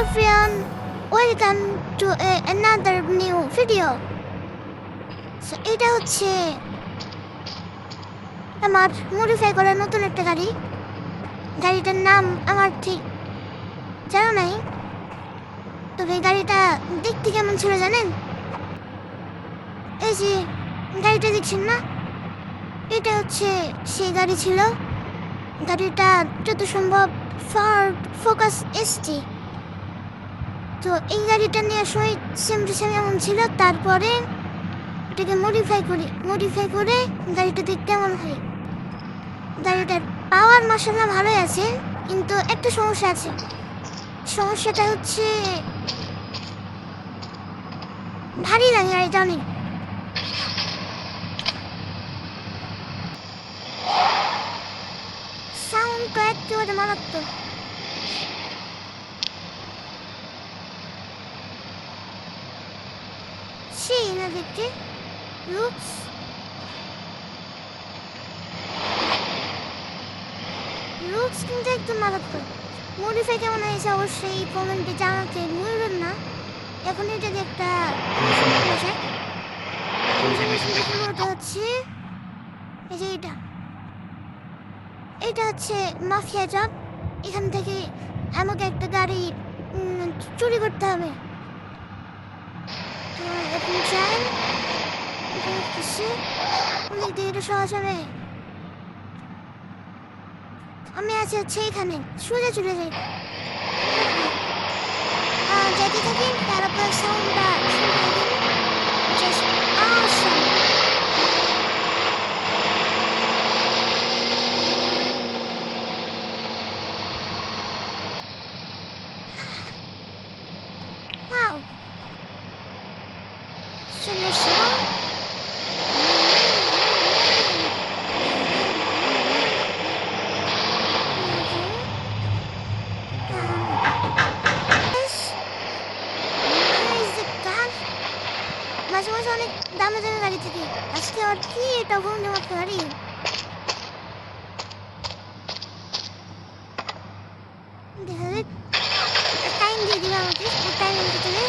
everyone, welcome to another new video. So এটা হচ্ছে আমার মডিফাই করা নতুন একটা গাড়ি। গাড়িটার নাম আমার ঠিক জানা নাই, তবে গাড়িটা দেখতে কেমন ছিল জানেন? এই যে গাড়িটা দেখছেন না, এটা হচ্ছে সেই গাড়ি ছিল। গাড়িটা যত সম্ভব ফোর্ড ফোকাস এসটি। তো এই গাড়িটা নিয়ে সময় সেম টু সেম এমন ছিল, তারপরে এটাকে মডিফাই করে গাড়িটা দেখতে এমন হয়। গাড়িটার পাওয়ার মাসাল্লাহ ভালোই আছে, কিন্তু একটা সমস্যা আছে। সমস্যাটা হচ্ছে ভারী লাগে গাড়িটা অনেক। সাউন্ডটা একেবারে মারাত্মক। সেই না দেখতে লুকস কিন্তু একদম মারাত্মক। মডিফাই কেমন হয়েছে অবশ্যই কমেন্টে জানাতে ভুলবেন না। এখন এটাকে একটা হচ্ছে এই যে এটা হচ্ছে মাফিয়া জব। এখান থেকে আমাকে একটা গাড়ি চুরি করতে হবে। তো এখন চাই এটা সহজ হবে। আমি আছি হচ্ছে এখানে, সোজা চলে যাই, যেতে থাকি। তারপর সাউন্ডটা Wow. Solution. মাঝে মাঝে অনেক দামে গাড়ি থেকে আজকে আর কি এটা বন্ধু মাত্র গাড়ি। দেখা যাক, টাইম দিয়ে দিবে আমাকে। টাইমের ভিতরে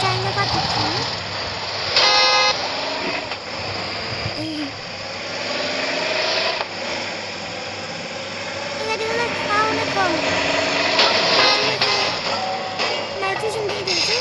জায়গা পাঠাচ্ছি। এই গাড়িগুলো অনেক কম, নাইট্রোজেন দিয়ে দিয়েছে।